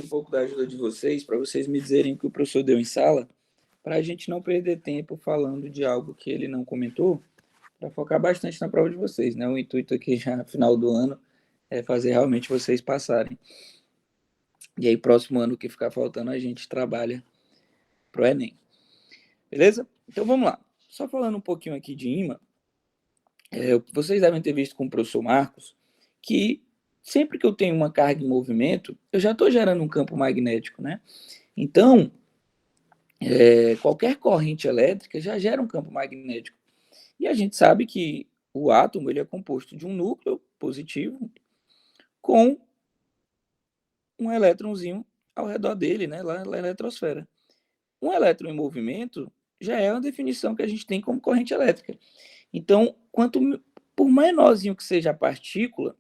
um pouco da ajuda de vocês, para vocês me dizerem o que o professor deu em sala, para a gente não perder tempo falando de algo que ele não comentou, para focar bastante na prova de vocês, né? O intuito aqui já no final do ano é fazer realmente vocês passarem. E aí, próximo ano, o que ficar faltando, a gente trabalha para o Enem. Beleza? Então, vamos lá. Só falando um pouquinho aqui de ímã, vocês devem ter visto com o professor Marcos que sempre que eu tenho uma carga em movimento, eu já estou gerando um campo magnético, né? Então, qualquer corrente elétrica já gera um campo magnético. E a gente sabe que o átomo ele é composto de um núcleo positivo com um elétronzinho ao redor dele, né, lá na eletrosfera. Um elétron em movimento já é uma definição que a gente tem como corrente elétrica. Então, por menorzinho que seja a partícula,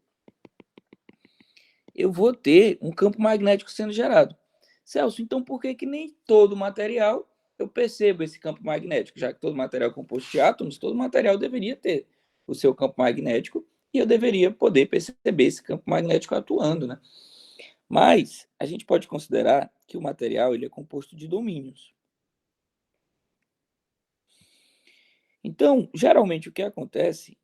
eu vou ter um campo magnético sendo gerado. Celso, então por que nem todo material eu percebo esse campo magnético? Já que todo material é composto de átomos, todo material deveria ter o seu campo magnético e eu deveria poder perceber esse campo magnético atuando, né? Mas a gente pode considerar que o material ele é composto de domínios. Então, geralmente o que acontece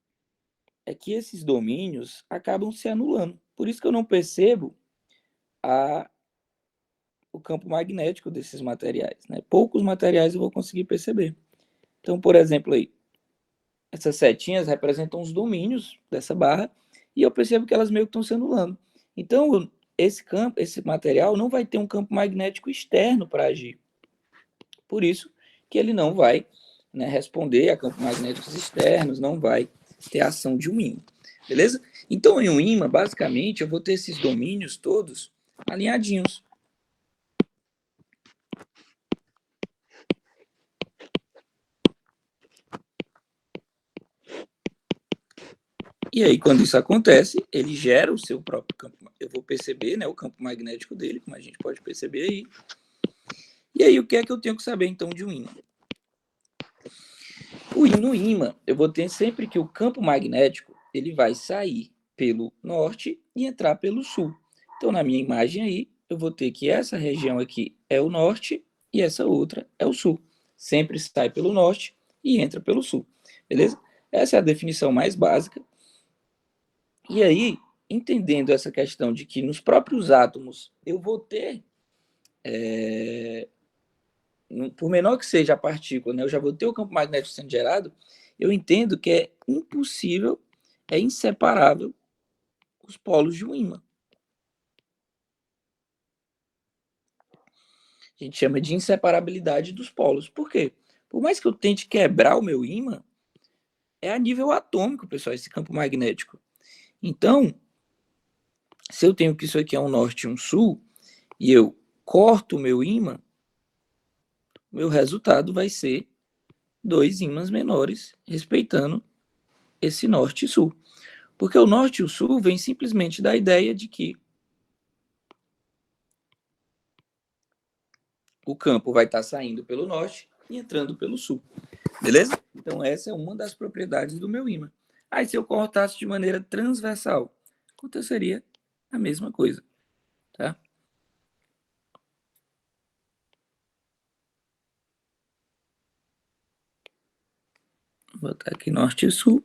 é que esses domínios acabam se anulando. Por isso que eu não percebo o campo magnético desses materiais, né? Poucos materiais eu vou conseguir perceber. Então, por exemplo, aí, essas setinhas representam os domínios dessa barra e eu percebo que elas meio que estão se anulando. Então, esse material não vai ter um campo magnético externo para agir. Por isso que ele não vai, né, responder a campos magnéticos externos, não vai ter a ação de um ímã. Beleza? Então, em um ímã, basicamente, eu vou ter esses domínios todos alinhadinhos. E aí, quando isso acontece, ele gera o seu próprio campo. Eu vou perceber, né, o campo magnético dele, como a gente pode perceber aí. E aí, o que é que eu tenho que saber, então, de um ímã? No ímã, eu vou ter sempre que o campo magnético ele vai sair pelo norte e entrar pelo sul. Então, na minha imagem aí, eu vou ter que essa região aqui é o norte e essa outra é o sul. Sempre sai pelo norte e entra pelo sul. Beleza? Essa é a definição mais básica. E aí, entendendo essa questão de que nos próprios átomos eu vou ter, por menor que seja a partícula, né, eu já vou ter o campo magnético sendo gerado, eu entendo que é impossível, é inseparável os polos de um ímã. A gente chama de inseparabilidade dos polos. Por quê? Por mais que eu tente quebrar o meu ímã, é a nível atômico, pessoal, esse campo magnético. Então, se eu tenho que isso aqui é um norte e um sul, e eu corto o meu ímã, meu resultado vai ser dois ímãs menores, respeitando esse norte e sul. Porque o norte e o sul vem simplesmente da ideia de que o campo vai estar saindo pelo norte e entrando pelo sul. Beleza? Então, essa é uma das propriedades do meu ímã. Aí, se eu cortasse de maneira transversal, aconteceria a mesma coisa. Tá? Vou botar aqui norte e sul.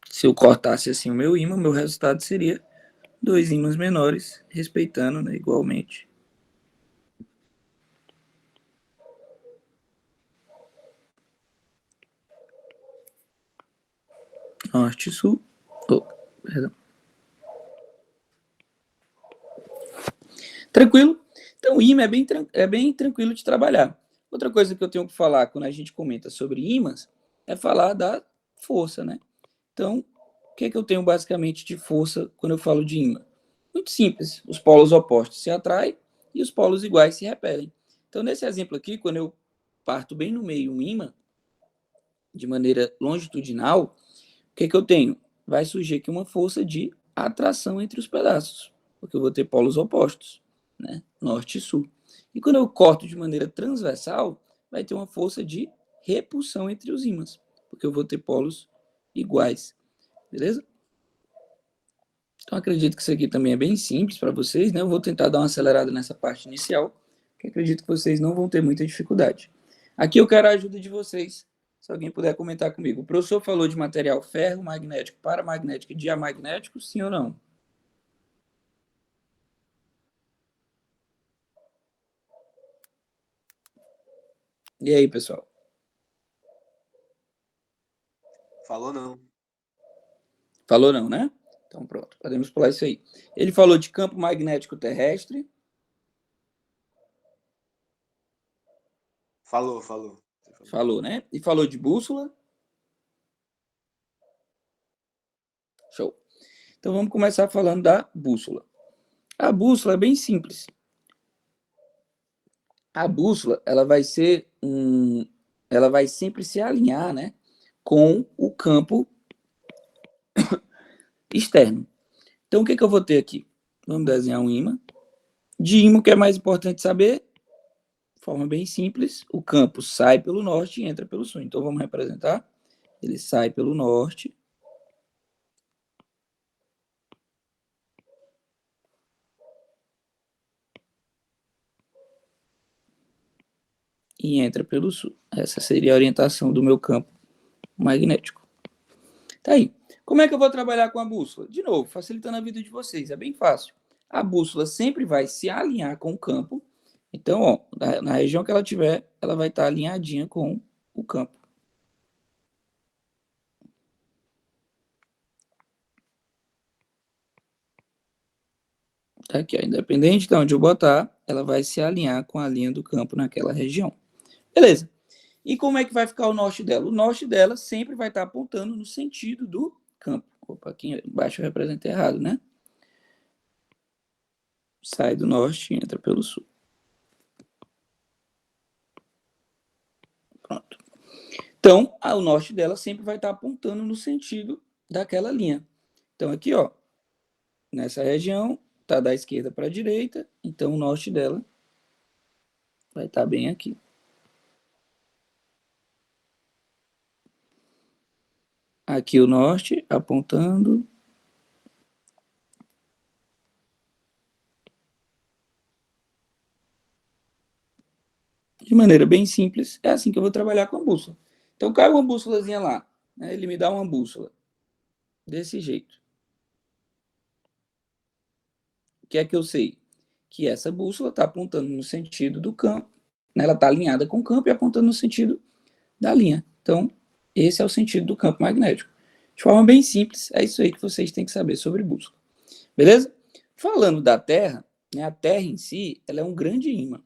Se eu cortasse assim o meu ímã, meu resultado seria dois ímãs menores, respeitando, né, igualmente. Norte e sul. Perdão. Tranquilo? Então, o ímã é bem tranquilo de trabalhar. Outra coisa que eu tenho que falar quando a gente comenta sobre ímãs é falar da força, né? Então, o que é que eu tenho basicamente de força quando eu falo de ímã? Muito simples. Os polos opostos se atraem e os polos iguais se repelem. Então, nesse exemplo aqui, quando eu parto bem no meio um ímã, de maneira longitudinal, o que é que eu tenho? Vai surgir aqui uma força de atração entre os pedaços, porque eu vou ter polos opostos, né? Norte e sul. E quando eu corto de maneira transversal, vai ter uma força de repulsão entre os ímãs, porque eu vou ter polos iguais. Beleza? Então, acredito que isso aqui também é bem simples para vocês, né? Eu vou tentar dar uma acelerada nessa parte inicial, que acredito que vocês não vão ter muita dificuldade. Aqui eu quero a ajuda de vocês, se alguém puder comentar comigo. O professor falou de material ferro, magnético, paramagnético e diamagnético, sim ou não? E aí, pessoal? Falou não. Falou não, né? Então, pronto, podemos pular isso aí. Ele falou de campo magnético terrestre. Falou. Falou, né? E falou de bússola. Show. Então, vamos começar falando da bússola. A bússola é bem simples. A bússola, ela vai sempre se alinhar, né, com o campo externo. Então, o que eu vou ter aqui? Vamos desenhar um ímã. De ímã, o que é mais importante saber? De forma bem simples, o campo sai pelo norte e entra pelo sul. Então, vamos representar. Ele sai pelo norte e entra pelo sul. Essa seria a orientação do meu campo magnético. Tá aí. Como é que eu vou trabalhar com a bússola? De novo, facilitando a vida de vocês. É bem fácil. A bússola sempre vai se alinhar com o campo. Então, ó, na região que ela tiver, ela vai estar alinhadinha com o campo. Tá aqui, ó, independente de onde eu botar, ela vai se alinhar com a linha do campo naquela região. Beleza. E como é que vai ficar o norte dela? O norte dela sempre vai estar apontando no sentido do campo. Opa, aqui embaixo eu representei errado, né? Sai do norte e entra pelo sul. Pronto. Então, o norte dela sempre vai estar apontando no sentido daquela linha. Então, aqui, ó, nessa região, tá da esquerda para a direita, então o norte dela vai estar bem aqui. Aqui o norte apontando. De maneira bem simples, é assim que eu vou trabalhar com a bússola. Então, cai uma bússolazinha lá, né? Ele me dá uma bússola desse jeito. O que é que eu sei? Que essa bússola está apontando no sentido do campo, né? Ela está alinhada com o campo e apontando no sentido da linha. Então, esse é o sentido do campo magnético. De forma bem simples, é isso aí que vocês têm que saber sobre bússola. Beleza? Falando da Terra, né, a Terra em si, ela é um grande ímã.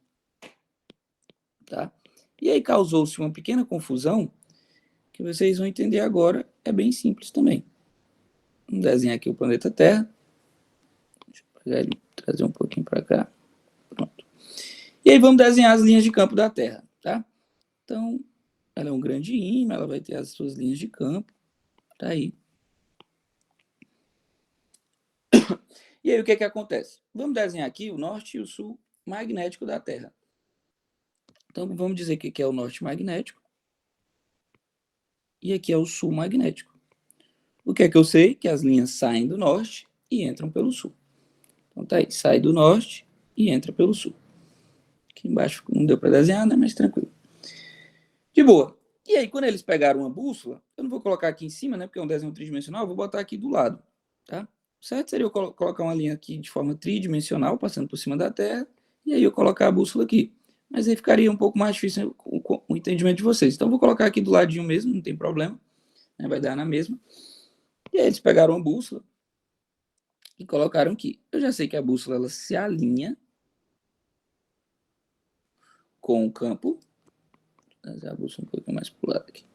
Tá? E aí causou-se uma pequena confusão, que vocês vão entender agora, é bem simples também. Vamos desenhar aqui o planeta Terra. Deixa eu pegar ele, trazer um pouquinho para cá. Pronto. E aí vamos desenhar as linhas de campo da Terra. Tá? Então, ela é um grande ímã, ela vai ter as suas linhas de campo. Tá aí. E aí o que acontece? Vamos desenhar aqui o norte e o sul magnético da Terra. Então vamos dizer que aqui é o norte magnético e aqui é o sul magnético. O que é que eu sei? Que as linhas saem do norte e entram pelo sul. Então tá aí, sai do norte e entra pelo sul. Aqui embaixo não deu para desenhar, né? Mas tranquilo. De boa. E aí, quando eles pegaram uma bússola, eu não vou colocar aqui em cima, né? Porque é um desenho tridimensional, eu vou botar aqui do lado, tá? O certo seria eu colocar uma linha aqui de forma tridimensional, passando por cima da Terra, e aí eu colocar a bússola aqui. Mas aí ficaria um pouco mais difícil o entendimento de vocês. Então, eu vou colocar aqui do ladinho mesmo, não tem problema, né? Vai dar na mesma. E aí, eles pegaram a bússola e colocaram aqui. Eu já sei que a bússola ela se alinha com o campo. Vou fazer a bússola um pouquinho mais pro lado aqui.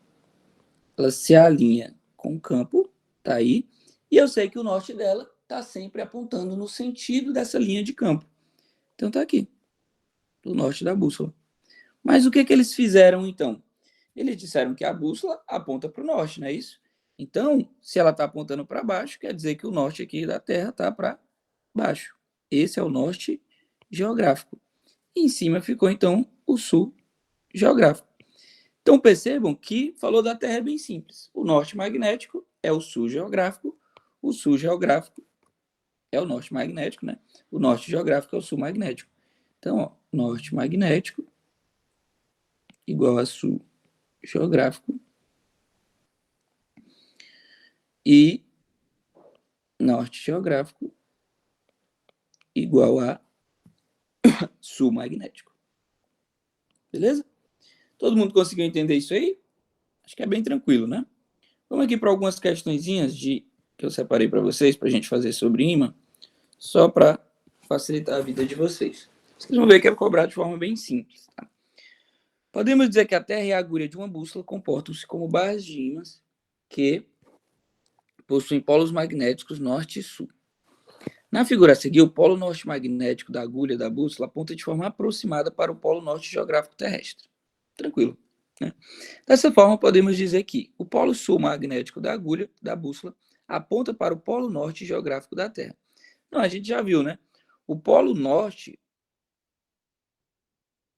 Ela se alinha com o campo, tá aí, e eu sei que o norte dela está sempre apontando no sentido dessa linha de campo. Então tá aqui, o norte da bússola. Mas o que eles fizeram então? Eles disseram que a bússola aponta para o norte, não é isso? Então, se ela está apontando para baixo, quer dizer que o norte aqui da Terra está para baixo. Esse é o norte geográfico. E em cima ficou então o sul geográfico. Então percebam que falou da Terra é bem simples. O norte magnético é o sul geográfico é o norte magnético, né? O norte geográfico é o sul magnético. Então, ó, norte magnético igual a sul geográfico e norte geográfico igual a sul magnético. Beleza? Todo mundo conseguiu entender isso aí? Acho que é bem tranquilo, né? Vamos aqui para algumas questõezinhas que eu separei para vocês, para a gente fazer sobre ímã, só para facilitar a vida de vocês. Vocês vão ver que é cobrar de forma bem simples. Tá? Podemos dizer que a Terra e a agulha de uma bússola comportam-se como barras de ímãs que possuem polos magnéticos norte e sul. Na figura a seguir, o polo norte magnético da agulha da bússola aponta de forma aproximada para o polo norte geográfico terrestre. Tranquilo. Né? Dessa forma, podemos dizer que o polo sul magnético da agulha da bússola aponta para o polo norte geográfico da Terra. Não, a gente já viu, né? O polo norte,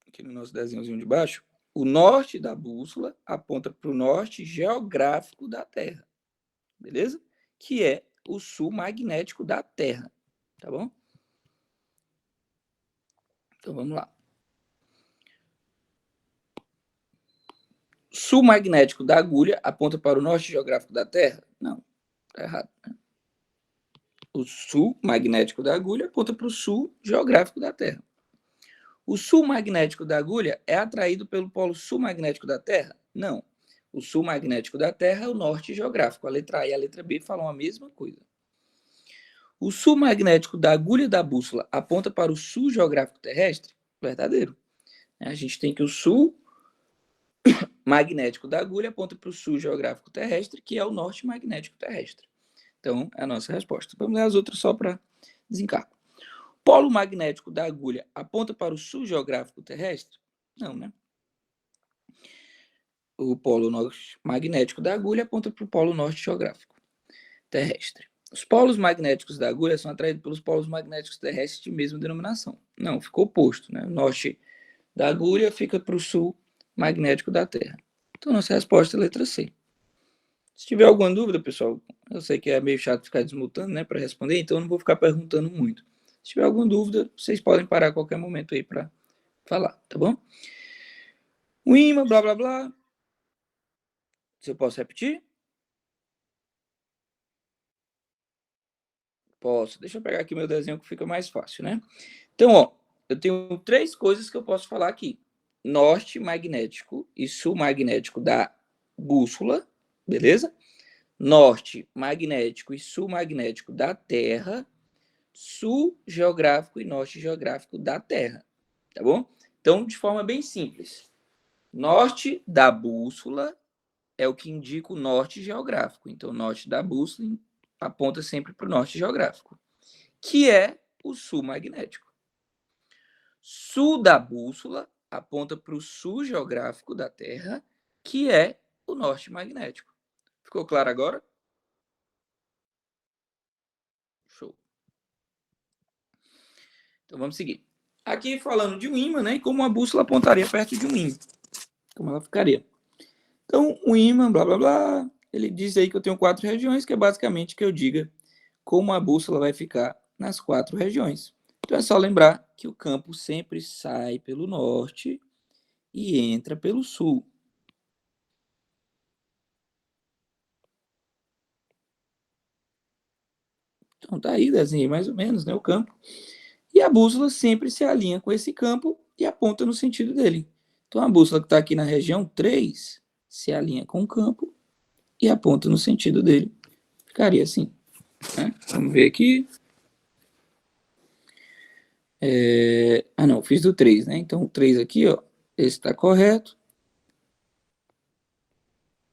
aqui no nosso desenhozinho de baixo, o norte da bússola aponta para o norte geográfico da Terra. Beleza? Que é o sul magnético da Terra. Tá bom? Então vamos lá. Sul magnético da agulha aponta para o norte geográfico da Terra? Não, tá errado. Né? O sul magnético da agulha aponta para o sul geográfico da Terra. O sul magnético da agulha é atraído pelo polo sul magnético da Terra? Não. O sul magnético da Terra é o norte geográfico. A letra A e a letra B falam a mesma coisa. O sul magnético da agulha da bússola aponta para o sul geográfico terrestre? Verdadeiro. A gente tem que o sul magnético da agulha aponta para o sul geográfico terrestre, que é o norte magnético terrestre. Então, é a nossa resposta. Vamos ler as outras só para desencargo. Polo magnético da agulha aponta para o sul geográfico terrestre? Não, né? O polo norte magnético da agulha aponta para o polo norte geográfico terrestre. Os polos magnéticos da agulha são atraídos pelos polos magnéticos terrestres de mesma denominação. Não, ficou oposto, né? O norte da agulha fica para o sul magnético da Terra. Então, nossa resposta é a letra C. Se tiver alguma dúvida, pessoal, eu sei que é meio chato ficar desmutando, né, para responder, então eu não vou ficar perguntando muito. Se tiver alguma dúvida, vocês podem parar a qualquer momento aí para falar, tá bom? O imã, blá, blá, blá. Se eu posso repetir? Posso. Deixa eu pegar aqui meu desenho que fica mais fácil, né? Então, ó, eu tenho 3 coisas que eu posso falar aqui. Norte magnético e sul magnético da bússola, beleza? Norte magnético e sul magnético da Terra, sul geográfico e norte geográfico da Terra, tá bom? Então, de forma bem simples, norte da bússola é o que indica o norte geográfico. Então, o norte da bússola aponta sempre para o norte geográfico, que é o sul magnético. Sul da bússola aponta para o sul geográfico da Terra, que é o norte magnético. Ficou claro agora? Show. Então vamos seguir. Aqui falando de um ímã, né? E como uma bússola apontaria perto de um ímã. Como ela ficaria. Então, o ímã, blá, blá, blá, ele diz aí que eu tenho 4 regiões, que é basicamente que eu diga como a bússola vai ficar nas 4 regiões. Então, é só lembrar que o campo sempre sai pelo norte e entra pelo sul. Então, tá aí, desenhei mais ou menos, né, o campo. E a bússola sempre se alinha com esse campo e aponta no sentido dele. Então, a bússola que está aqui na região 3 se alinha com o campo e aponta no sentido dele. Ficaria assim. Né? Vamos ver aqui. Não, fiz do 3, né? Então, o 3 aqui, ó, esse está correto.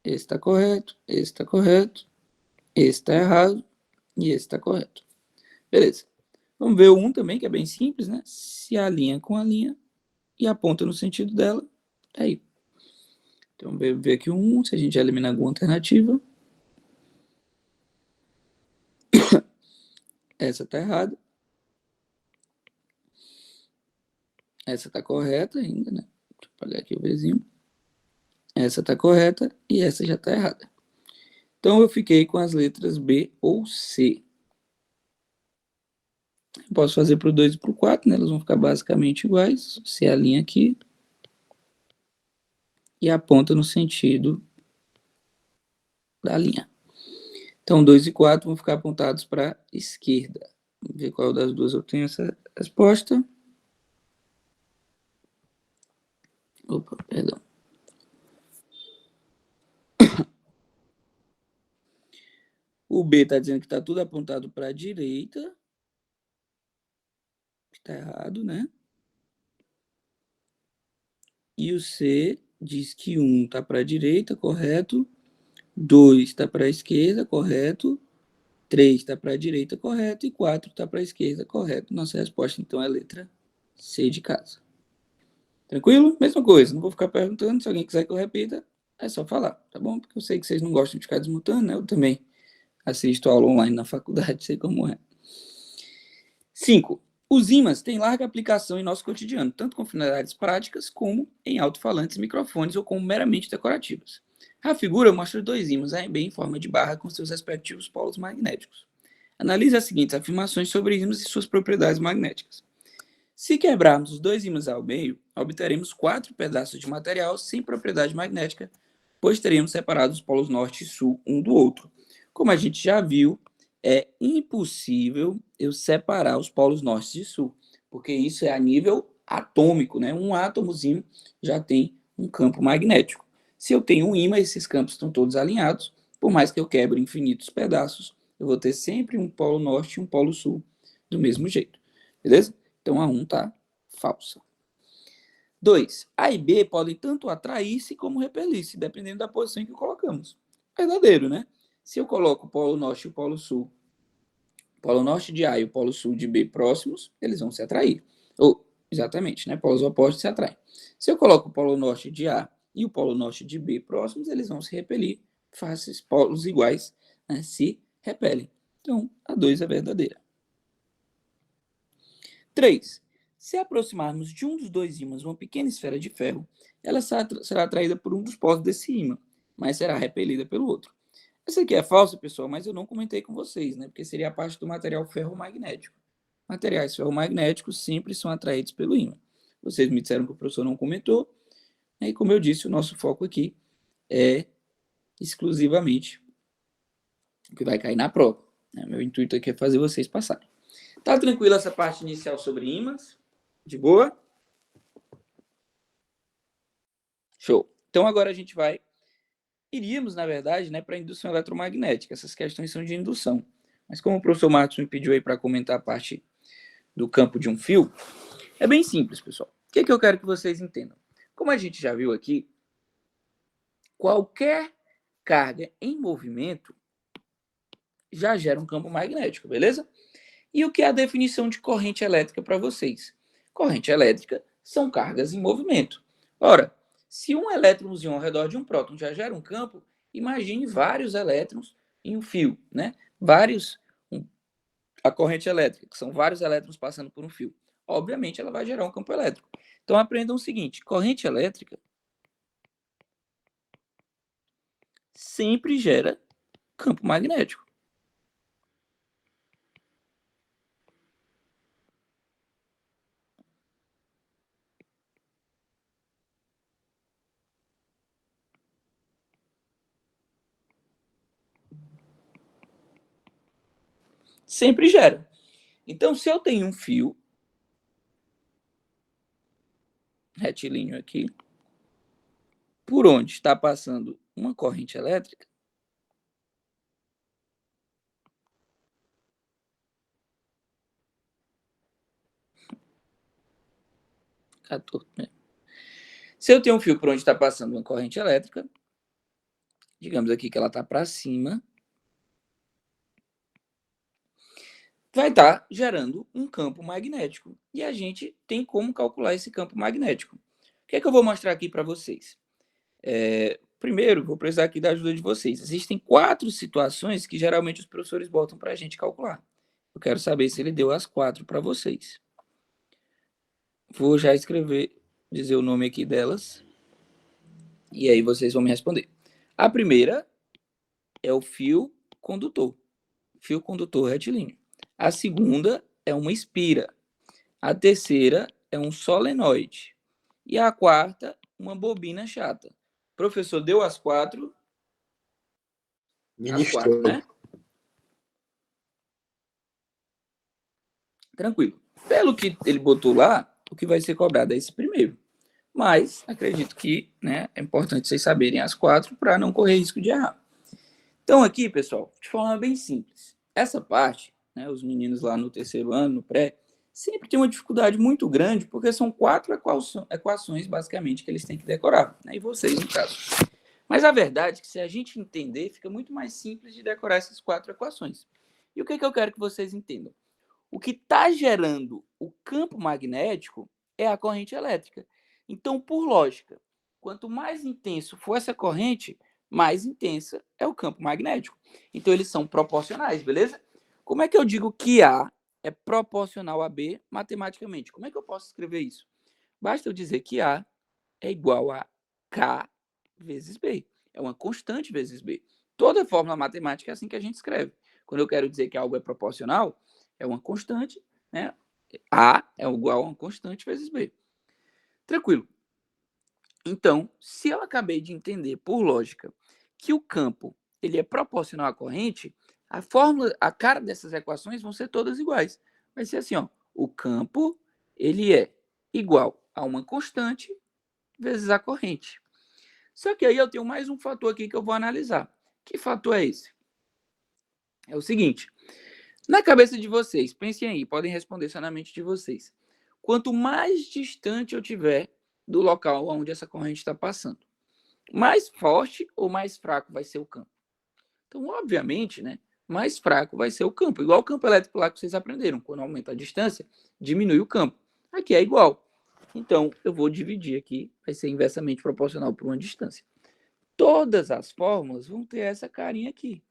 Esse está correto. Esse está correto. Esse está errado. E esse está correto. Beleza. Vamos ver o 1 também, que é bem simples, né? Se alinha com a linha e aponta no sentido dela. Tá aí. Então, vamos ver aqui o 1, se a gente eliminar alguma alternativa. Essa está errada. Essa está correta ainda, né? Deixa eu apagar aqui o vizinho. Essa está correta e essa já está errada. Então, eu fiquei com as letras B ou C. Eu posso fazer para o 2 e para o 4, né? Elas vão ficar basicamente iguais. Você alinha aqui e aponta no sentido da linha. Então, 2 e 4 vão ficar apontados para a esquerda. Vamos ver qual das duas eu tenho essa resposta. Opa, perdão. O B está dizendo que está tudo apontado para a direita. Está errado, né? E o C diz que 1 está para a direita, correto. 2 está para a esquerda, correto. 3 está para a direita, correto. E 4 está para a esquerda, correto. Nossa resposta, então, é a letra C de casa. Tranquilo? Mesma coisa. Não vou ficar perguntando. Se alguém quiser que eu repita, é só falar, tá bom? Porque eu sei que vocês não gostam de ficar desmutando, né? Eu também assisto aula online na faculdade, sei como é. 5. Os ímãs têm larga aplicação em nosso cotidiano, tanto com finalidades práticas como em alto-falantes, microfones ou como meramente decorativas. A figura mostra dois ímãs A e B em forma de barra com seus respectivos polos magnéticos. Analise as seguintes afirmações sobre ímãs e suas propriedades magnéticas. Se quebrarmos os dois ímãs ao meio, obteremos 4 pedaços de material sem propriedade magnética, pois teríamos separado os polos norte e sul um do outro. Como a gente já viu, é impossível eu separar os polos norte e sul, porque isso é a nível atômico, né? Um átomozinho já tem um campo magnético. Se eu tenho um ímã, esses campos estão todos alinhados, por mais que eu quebre infinitos pedaços, eu vou ter sempre um polo norte e um polo sul do mesmo jeito, beleza? Então a 1 está falsa. 2. A e B podem tanto atrair-se como repelir-se, dependendo da posição em que colocamos. Verdadeiro, né? Se eu coloco o polo norte e o polo sul, o polo norte de A e o polo sul de B próximos, eles vão se atrair. Ou, exatamente, né? Polos opostos se atraem. Se eu coloco o polo norte de A e o polo norte de B próximos, eles vão se repelir. Faces polos iguais, né, se repelem. Então, a 2 é verdadeira. 3. Se aproximarmos de um dos dois ímãs uma pequena esfera de ferro, ela será atraída por um dos polos desse ímã, mas será repelida pelo outro. Essa aqui é falsa, pessoal, mas eu não comentei com vocês, né? Porque seria a parte do material ferromagnético. Materiais ferromagnéticos sempre são atraídos pelo ímã. Vocês me disseram que o professor não comentou, né? E como eu disse, o nosso foco aqui é exclusivamente o que vai cair na prova, né? Meu intuito aqui é fazer vocês passarem. Tá tranquila essa parte inicial sobre ímãs? De boa? Show. Então agora a gente iríamos, na verdade, né, para a indução eletromagnética. Essas questões são de indução. Mas como o professor Marcos me pediu aí para comentar a parte do campo de um fio, é bem simples, pessoal. O que eu quero que vocês entendam? Como a gente já viu aqui, qualquer carga em movimento já gera um campo magnético, beleza? E o que é a definição de corrente elétrica para vocês? Corrente elétrica são cargas em movimento. Ora, se um elétronzinho ao redor de um próton já gera um campo, imagine vários elétrons em um fio, né? A corrente elétrica, que são vários elétrons passando por um fio. Obviamente, ela vai gerar um campo elétrico. Então, aprendam o seguinte: corrente elétrica sempre gera campo magnético. Sempre gera. Então, se eu tenho um fio retilíneo aqui, por onde está passando uma corrente elétrica, se eu tenho um fio por onde está passando uma corrente elétrica, digamos aqui que ela está para cima, vai estar gerando um campo magnético. E a gente tem como calcular esse campo magnético. O que é que eu vou mostrar aqui para vocês? Primeiro, vou precisar aqui da ajuda de vocês. Existem 4 situações que geralmente os professores botam para a gente calcular. Eu quero saber se ele deu as 4 para vocês. Vou já escrever, dizer o nome aqui delas. E aí vocês vão me responder. A primeira é o fio condutor retilíneo. A segunda é uma espira. A terceira é um solenoide. E a quarta, uma bobina chata. Professor, deu as quatro? As quatro, né? Tranquilo. Pelo que ele botou lá, o que vai ser cobrado é esse primeiro. Mas acredito que, né, é importante vocês saberem as quatro para não correr risco de errar. Então aqui, pessoal, de forma bem simples. Essa parte, né, os meninos lá no terceiro ano, no pré, sempre tem uma dificuldade muito grande, porque são quatro equações, basicamente, que eles têm que decorar. Né, e vocês, no caso. Mas a verdade é que se a gente entender, fica muito mais simples de decorar essas quatro equações. E o que eu quero que vocês entendam? O que está gerando o campo magnético é a corrente elétrica. Então, por lógica, quanto mais intenso for essa corrente, mais intensa é o campo magnético. Então, eles são proporcionais, beleza? Como é que eu digo que A é proporcional a B matematicamente? Como é que eu posso escrever isso? Basta eu dizer que A é igual a K vezes B. É uma constante vezes B. Toda fórmula matemática é assim que a gente escreve. Quando eu quero dizer que algo é proporcional, é uma constante, né? A é igual a uma constante vezes B. Tranquilo. Então, se eu acabei de entender, por lógica, que o campo ele é proporcional à corrente, a fórmula, a cara dessas equações vão ser todas iguais. Vai ser assim, ó, o campo ele é igual a uma constante vezes a corrente. Só que aí eu tenho mais um fator aqui que eu vou analisar. Que fator é esse? É o seguinte, na cabeça de vocês, pensem aí, podem responder só na mente de vocês. Quanto mais distante eu tiver do local onde essa corrente está passando, mais forte ou mais fraco vai ser o campo. Então, obviamente, né, mais fraco vai ser o campo. Igual o campo elétrico lá que vocês aprenderam. Quando aumenta a distância, diminui o campo. Aqui é igual. Então, eu vou dividir aqui, vai ser inversamente proporcional por uma distância. Todas as fórmulas vão ter essa carinha aqui.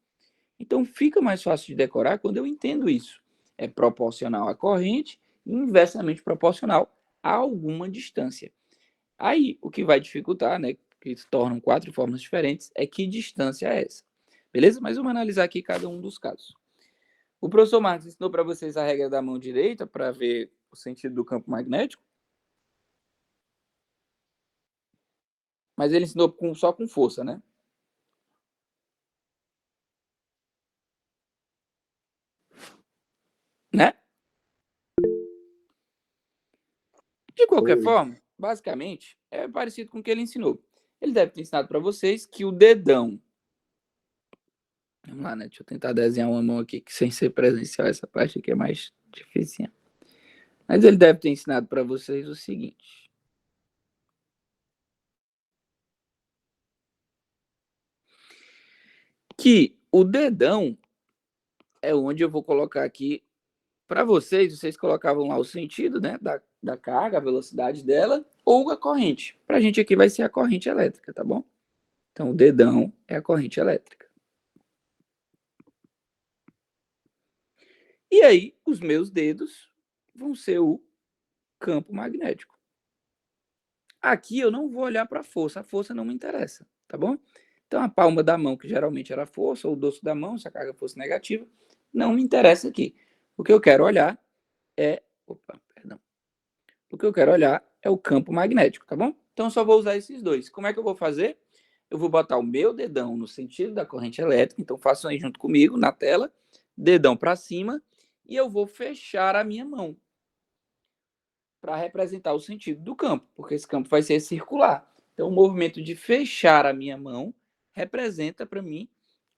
Então, fica mais fácil de decorar quando eu entendo isso. É proporcional à corrente e inversamente proporcional a alguma distância. Aí, o que vai dificultar, né, que se tornam quatro fórmulas diferentes, é que distância é essa. Beleza? Mas vamos analisar aqui cada um dos casos. O professor Marcos ensinou para vocês a regra da mão direita para ver o sentido do campo magnético. Mas ele ensinou só com força, né? Né? De qualquer forma, basicamente, é parecido com o que ele ensinou. Ele deve ter ensinado para vocês que o dedão. Vamos lá, né? Deixa eu tentar desenhar uma mão aqui que sem ser presencial, essa parte aqui é mais difícil. Mas ele deve ter ensinado para vocês o seguinte. Que o dedão é onde eu vou colocar aqui para vocês. Vocês colocavam lá o sentido, né, da carga, a velocidade dela, ou a corrente. Para a gente aqui vai ser a corrente elétrica, tá bom? Então, o dedão é a corrente elétrica. E aí, os meus dedos vão ser o campo magnético. Aqui eu não vou olhar para a força não me interessa, tá bom? Então, a palma da mão, que geralmente era a força, ou o dorso da mão, se a carga fosse negativa, não me interessa aqui. O que eu quero olhar é... Opa, perdão. O que eu quero olhar é o campo magnético, tá bom? Então, eu só vou usar esses dois. Como é que eu vou fazer? Eu vou botar o meu dedão no sentido da corrente elétrica, então façam aí junto comigo na tela, dedão para cima, e eu vou fechar a minha mão para representar o sentido do campo, porque esse campo vai ser circular. Então, o movimento de fechar a minha mão representa para mim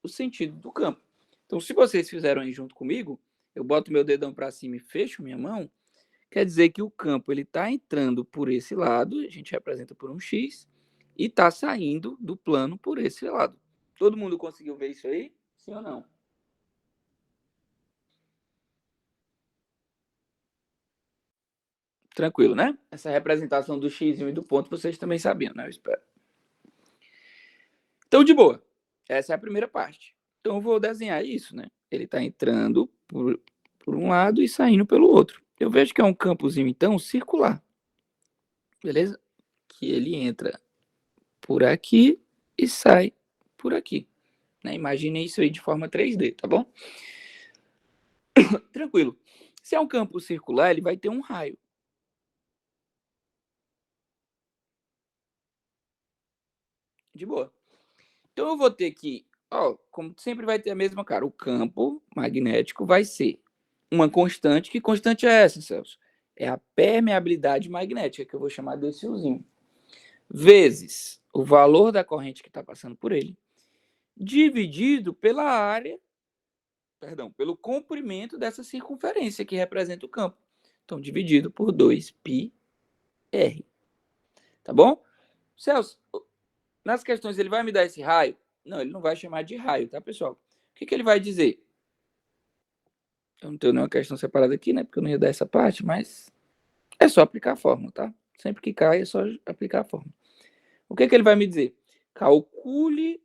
o sentido do campo. Então, se vocês fizeram aí junto comigo, eu boto meu dedão para cima e fecho minha mão, quer dizer que o campo ele está entrando por esse lado, a gente representa por um X, e está saindo do plano por esse lado. Todo mundo conseguiu ver isso aí? Sim ou não? Tranquilo, né? Essa representação do X e do ponto vocês também sabiam, né? Eu espero. Então, de boa. Essa é a primeira parte. Então, eu vou desenhar isso, né? Ele está entrando por um lado e saindo pelo outro. Eu vejo que é um campozinho, então, circular. Beleza? Que ele entra por aqui e sai por aqui. Né? Imagine isso aí de forma 3D, tá bom? Tranquilo. Se é um campo circular, ele vai ter um raio. De boa. Então eu vou ter que, como sempre vai ter a mesma cara, o campo magnético vai ser uma constante. Que constante é essa, Celso? É a permeabilidade magnética, que eu vou chamar desse Uzinho, vezes o valor da corrente que está passando por ele, dividido pela área, pelo comprimento dessa circunferência que representa o campo. Então, dividido por 2πr. Tá bom? Celso, nas questões ele vai me dar esse raio? Não, ele não vai chamar de raio, tá, pessoal? O que ele vai dizer? Eu não tenho nenhuma questão separada aqui, né? Porque eu não ia dar essa parte, mas é só aplicar a fórmula, tá? Sempre que cai, é só aplicar a fórmula. O que ele vai me dizer? Calcule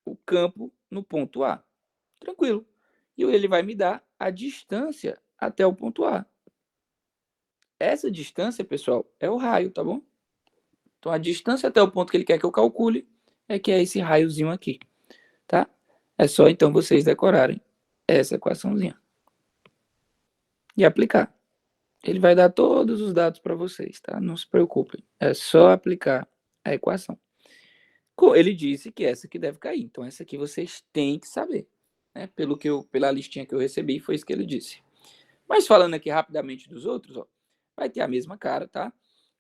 o campo no ponto A. Tranquilo. E ele vai me dar a distância até o ponto A. Essa distância, pessoal, é o raio, tá bom? Então, a distância até o ponto que ele quer que eu calcule é que é esse raiozinho aqui, tá? É só, então, vocês decorarem essa equaçãozinha e aplicar. Ele vai dar todos os dados para vocês, tá? Não se preocupem. É só aplicar a equação. Ele disse que essa aqui deve cair. Então, essa aqui vocês têm que saber. Né? Pela listinha que eu recebi, foi isso que ele disse. Mas falando aqui rapidamente dos outros, vai ter a mesma cara, tá?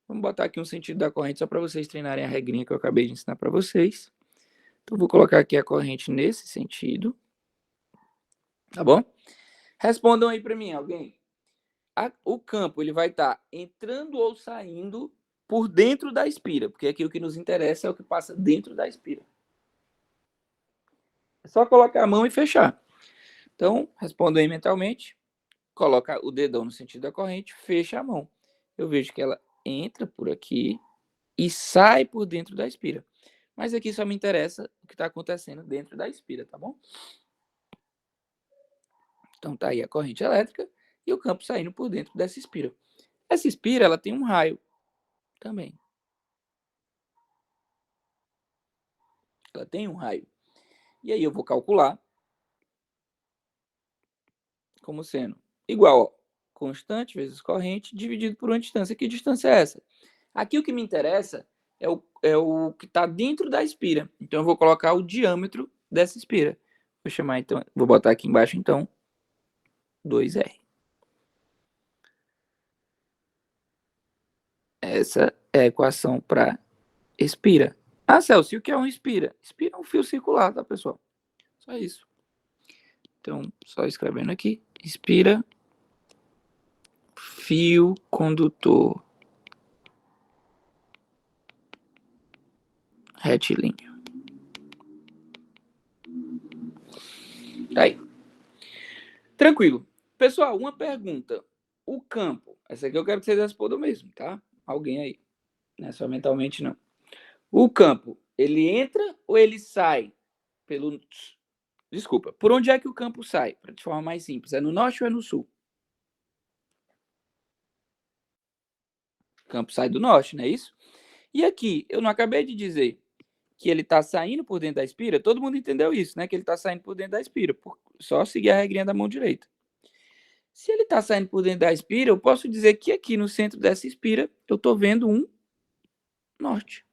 Vamos botar aqui um sentido da corrente só para vocês treinarem a regrinha que eu acabei de ensinar para vocês. Então, vou colocar aqui a corrente nesse sentido. Tá bom? Respondam aí para mim, alguém. O campo ele vai estar entrando ou saindo por dentro da espira, porque aqui o que nos interessa é o que passa dentro da espira. É só colocar a mão e fechar. Então, respondo aí mentalmente. Coloca o dedão no sentido da corrente, fecha a mão. Eu vejo que ela entra por aqui e sai por dentro da espira. Mas aqui só me interessa o que está acontecendo dentro da espira, tá bom? Então tá aí a corrente elétrica e o campo saindo por dentro dessa espira. Essa espira, ela tem um raio também. Ela tem um raio. E aí eu vou calcular como sendo igual, constante vezes corrente dividido por uma distância. Que distância é essa? Aqui o que me interessa é o que está dentro da espira. Então eu vou colocar o diâmetro dessa espira. Vou chamar então, vou botar aqui embaixo então 2R. Essa é a equação para espira. Ah, Celso, o que é um espira? Espira é um fio circular, tá, pessoal? Só isso. Então, só escrevendo aqui, espira, fio condutor retilíneo. Tá aí. Tranquilo. Pessoal, uma pergunta. O campo, essa aqui eu quero que vocês respondam mesmo, tá? Alguém aí. Não é só mentalmente, não. O campo, ele entra ou ele sai pelo... Desculpa, por onde é que o campo sai? De forma mais simples, é no norte ou é no sul? O campo sai do norte, não é isso? E aqui, eu não acabei de dizer que ele está saindo por dentro da espira? Todo mundo entendeu isso, né? Que ele está saindo por dentro da espira. Só seguir a regrinha da mão direita. Se ele está saindo por dentro da espira, eu posso dizer que aqui no centro dessa espira eu estou vendo um norte.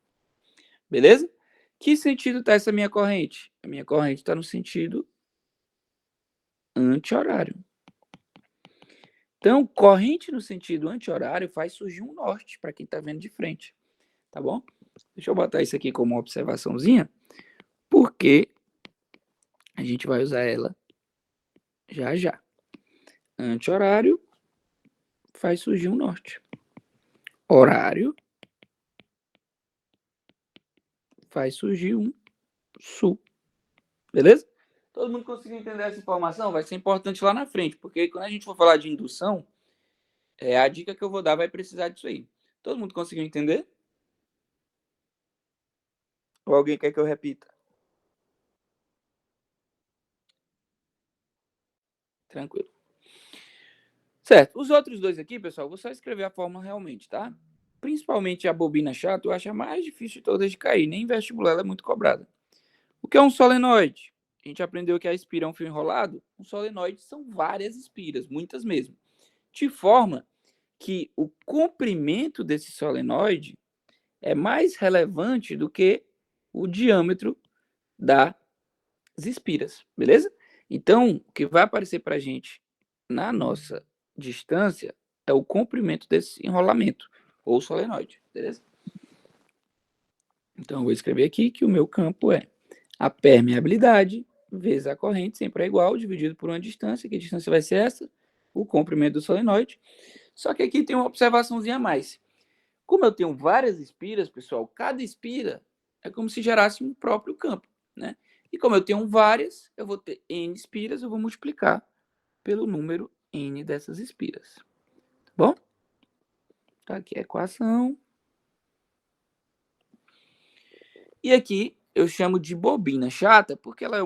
Beleza? Que sentido está essa minha corrente? A minha corrente está no sentido anti-horário. Então, corrente no sentido anti-horário faz surgir um norte para quem está vendo de frente. Tá bom? Deixa eu botar isso aqui como uma observaçãozinha, porque a gente vai usar ela já já. Anti-horário faz surgir um norte. Horário faz surgir um sul. Beleza? Todo mundo conseguiu entender essa informação? Vai ser importante lá na frente, porque quando a gente for falar de indução, a dica que eu vou dar vai precisar disso aí. Todo mundo conseguiu entender? Ou alguém quer que eu repita? Tranquilo. Certo. Os outros dois aqui, pessoal, vou só escrever a fórmula realmente, tá? Principalmente a bobina chata, eu acho a mais difícil de todas de cair. Nem em vestibular ela é muito cobrada. O que é um solenoide? a gente aprendeu que a espira é um fio enrolado. Um solenoide são várias espiras, muitas mesmo. De forma que o comprimento desse solenoide é mais relevante do que o diâmetro das espiras, beleza? Então, o que vai aparecer para a gente na nossa distância é o comprimento desse enrolamento, ou solenoide, beleza? Então, eu vou escrever aqui que o meu campo é a permeabilidade vezes a corrente, sempre é igual, dividido por uma distância, que a distância vai ser essa, o comprimento do solenoide. Só que aqui tem uma observaçãozinha a mais. Como eu tenho várias espiras, pessoal, cada espira é como se gerasse um próprio campo, né? E como eu tenho várias, eu vou ter N espiras, eu vou multiplicar pelo número N dessas espiras. Tá bom? Tá aqui a equação. E aqui eu chamo de bobina chata, porque ela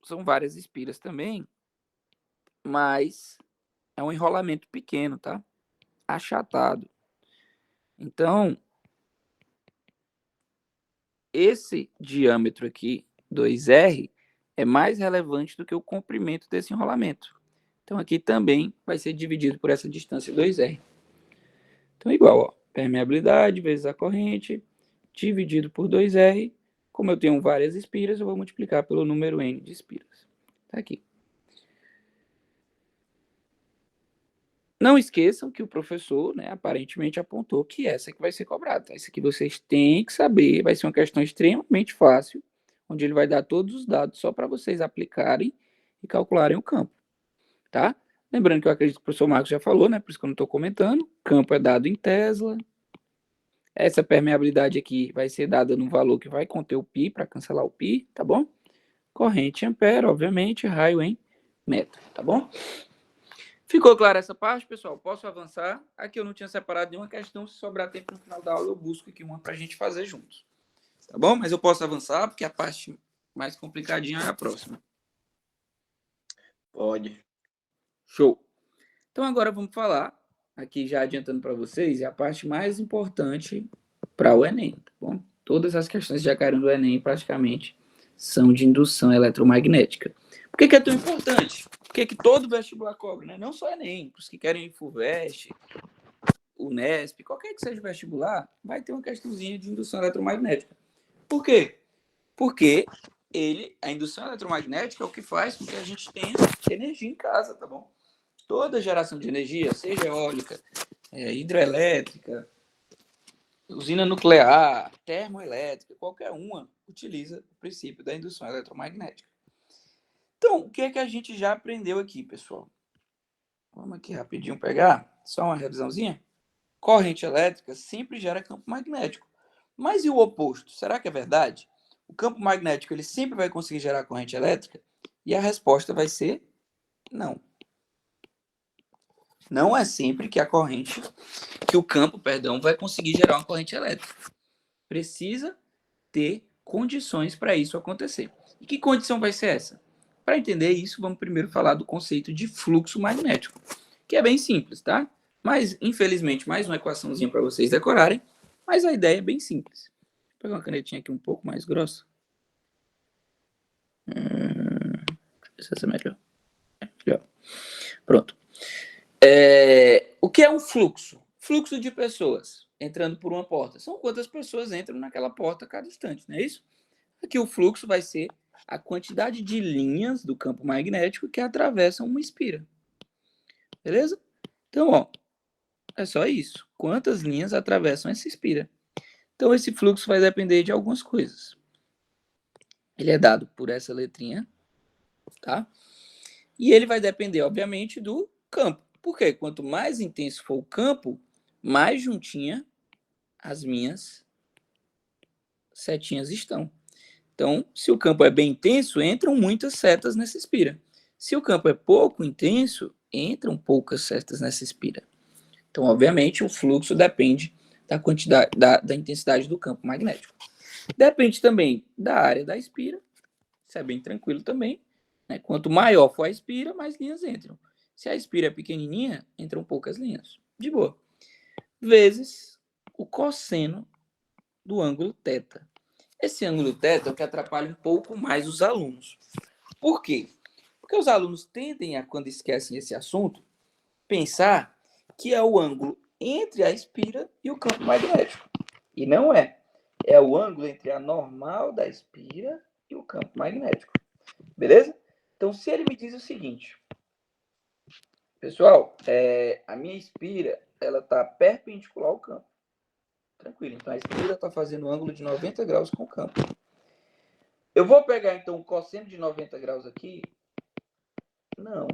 são várias espiras também, mas é um enrolamento pequeno, tá? Achatado. Então, esse diâmetro aqui, 2R, é mais relevante do que o comprimento desse enrolamento. Então, aqui também vai ser dividido por essa distância 2R. Então, igual, ó, permeabilidade vezes a corrente, dividido por 2R. Como eu tenho várias espiras, eu vou multiplicar pelo número N de espiras. Tá aqui. Não esqueçam que o professor, né, aparentemente apontou que essa que vai ser cobrada. Tá? Isso aqui vocês têm que saber, vai ser uma questão extremamente fácil, onde ele vai dar todos os dados só para vocês aplicarem e calcularem o campo, tá? Lembrando que eu acredito que o professor Marcos já falou, né, por isso que eu não estou comentando, campo é dado em Tesla, essa permeabilidade aqui vai ser dada no valor que vai conter o π, para cancelar o π, tá bom? Corrente em ampere, obviamente, raio em metro, tá bom? Ficou clara essa parte, pessoal? Posso avançar? Aqui eu não tinha separado nenhuma questão. Se sobrar tempo no final da aula, eu busco aqui uma para a gente fazer juntos. Tá bom? Mas eu posso avançar, porque a parte mais complicadinha é a próxima. Pode. Show! Então agora vamos falar, aqui já adiantando para vocês, é a parte mais importante para o Enem, tá bom? Todas as questões que já caíram do Enem, praticamente, são de indução eletromagnética. Por que é tão importante? Porque todo vestibular cobra, né? Não só Enem, os que querem ir FUVEST, Unesp, qualquer que seja o vestibular, vai ter uma questãozinha de indução eletromagnética. Por quê? Porque a indução eletromagnética é o que faz com que a gente tenha energia em casa, tá bom? Toda geração de energia, seja eólica, hidrelétrica, usina nuclear, termoelétrica, qualquer uma utiliza o princípio da indução eletromagnética. Então, o que é que a gente já aprendeu aqui, pessoal? Vamos aqui rapidinho pegar, só uma revisãozinha. Corrente elétrica sempre gera campo magnético. Mas e o oposto? Será que é verdade? O campo magnético ele sempre vai conseguir gerar corrente elétrica? E a resposta vai ser não. Não é sempre que o campo, vai conseguir gerar uma corrente elétrica. Precisa ter condições para isso acontecer. E que condição vai ser essa? Para entender isso, vamos primeiro falar do conceito de fluxo magnético, que é bem simples, tá? Mas, infelizmente, mais uma equaçãozinha para vocês decorarem, mas a ideia é bem simples. Vou pegar uma canetinha aqui um pouco mais grossa. Deixa eu ver se essa é melhor. Melhor. Pronto. O que é um fluxo? Fluxo de pessoas entrando por uma porta. São quantas pessoas entram naquela porta a cada instante, não é isso? Aqui o fluxo vai ser a quantidade de linhas do campo magnético que atravessam uma espira. Beleza? Então, ó, é só isso. Quantas linhas atravessam essa espira? Então, esse fluxo vai depender de algumas coisas. Ele é dado por essa letrinha, tá? E ele vai depender, obviamente, do campo. Por quê? Quanto mais intenso for o campo, mais juntinha as minhas setinhas estão. Então, se o campo é bem intenso, entram muitas setas nessa espira. Se o campo é pouco intenso, entram poucas setas nessa espira. Então, obviamente, o fluxo depende da quantidade, da intensidade do campo magnético. Depende também da área da espira. Isso é bem tranquilo também. Né? Quanto maior for a espira, mais linhas entram. Se a espira é pequenininha, entram poucas linhas. De boa. Vezes o cosseno do ângulo θ. Esse ângulo θ é o que atrapalha um pouco mais os alunos. Por quê? Porque os alunos tendem a, quando esquecem esse assunto, pensar que é o ângulo entre a espira e o campo magnético. E não é. É o ângulo entre a normal da espira e o campo magnético. Beleza? Então, se ele me diz o seguinte, pessoal, a minha espira ela está perpendicular ao campo. Tranquilo. Então, a espira está fazendo um ângulo de 90 graus com o campo. Eu vou pegar, então, o cosseno de 90 graus aqui? Não.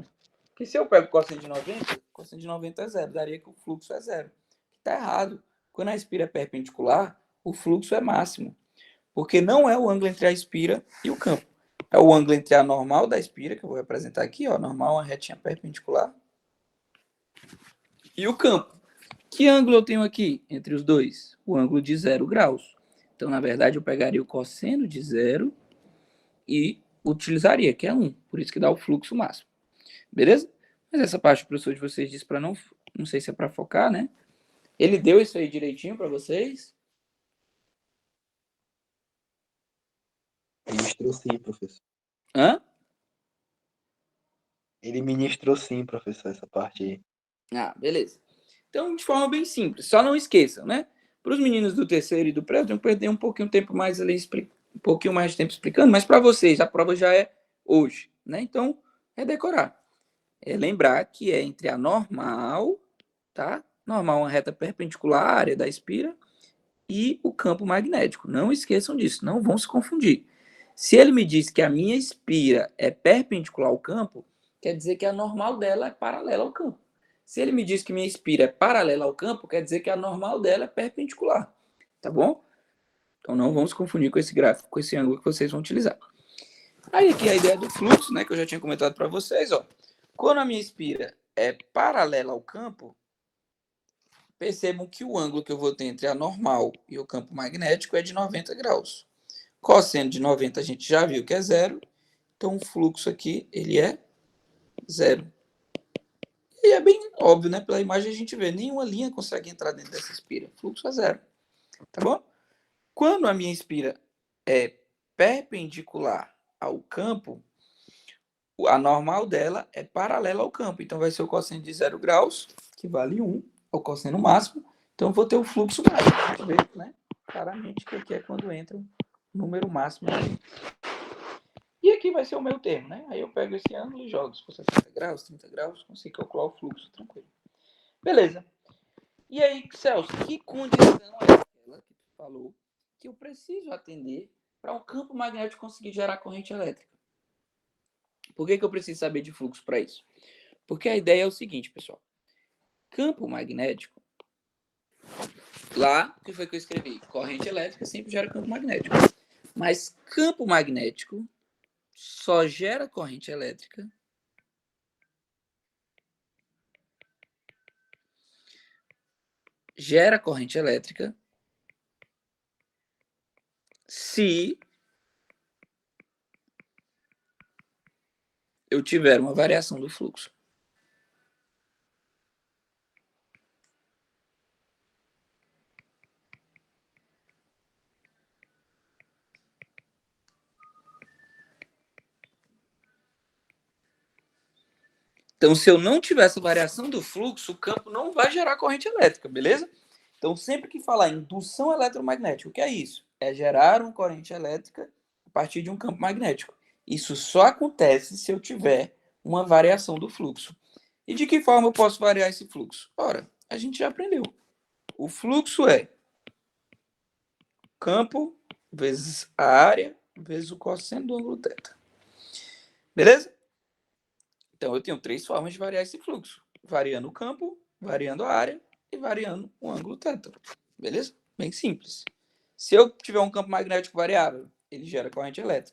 Porque se eu pego o cosseno de 90 é zero. Daria que o fluxo é zero. Está errado. Quando a espira é perpendicular, o fluxo é máximo. Porque não é o ângulo entre a espira e o campo. É o ângulo entre a normal da espira, que eu vou representar aqui, ó, normal, uma retinha perpendicular, e o campo. Que ângulo eu tenho aqui entre os dois? O ângulo de 0 graus. Então, na verdade, eu pegaria o cosseno de 0 e utilizaria, que é 1. Por isso que dá o fluxo máximo. Beleza? Mas essa parte o professor de vocês disse para não sei se é para focar, né? Ele deu isso aí direitinho para vocês? Ministrou sim, professor. Hã? Ele ministrou sim, professor, essa parte aí. Ah, beleza. Então, de forma bem simples, só não esqueçam, né? Para os meninos do terceiro e do pré, eu tenho que perder um pouquinho de tempo mais ali, um pouquinho mais de tempo explicando, mas para vocês, a prova já é hoje, né? Então, é decorar. É lembrar que é entre a normal, tá? Normal, uma reta perpendicular à área da espira, e o campo magnético. Não esqueçam disso, não vão se confundir. Se ele me diz que a minha espira é perpendicular ao campo, quer dizer que a normal dela é paralela ao campo. Se ele me diz que minha espira é paralela ao campo, quer dizer que a normal dela é perpendicular. Tá bom? Então não vamos confundir com esse gráfico, com esse ângulo que vocês vão utilizar. Aí aqui a ideia do fluxo, né, que eu já tinha comentado para vocês, ó. Quando a minha espira é paralela ao campo, percebam que o ângulo que eu vou ter entre a normal e o campo magnético é de 90 graus. Cosseno de 90 a gente já viu que é zero, então o fluxo aqui ele é zero. E é bem óbvio, né? Pela imagem a gente vê, nenhuma linha consegue entrar dentro dessa espira. O fluxo é zero. Tá bom? Quando a minha espira é perpendicular ao campo, a normal dela é paralela ao campo. Então vai ser o cosseno de 0 graus, que vale 1, é o cosseno máximo. Então eu vou ter o fluxo máximo. A gente vê, né? Claramente que aqui é quando entra o número máximo. E aqui vai ser o meu termo, né? Aí eu pego esse ângulo e jogo. Se for 60 graus, 30 graus, consigo calcular o fluxo tranquilo. Beleza. E aí, Celso, que condição é aquela que tu falou que eu preciso atender para um campo magnético conseguir gerar corrente elétrica? Por que eu preciso saber de fluxo para isso? Porque a ideia é o seguinte, pessoal. Campo magnético, lá, o que foi que eu escrevi? Corrente elétrica sempre gera campo magnético. Mas campo magnético só gera corrente elétrica se eu tiver uma variação do fluxo. Então, se eu não tiver essa variação do fluxo, o campo não vai gerar corrente elétrica, beleza? Então, sempre que falar indução eletromagnética, o que é isso? É gerar uma corrente elétrica a partir de um campo magnético. Isso só acontece se eu tiver uma variação do fluxo. E de que forma eu posso variar esse fluxo? Ora, a gente já aprendeu. O fluxo é campo vezes a área vezes o cosseno do ângulo θ. Beleza? Então, eu tenho 3 formas de variar esse fluxo. Variando o campo, variando a área e variando o ângulo θ. Beleza? Bem simples. Se eu tiver um campo magnético variável, ele gera corrente elétrica.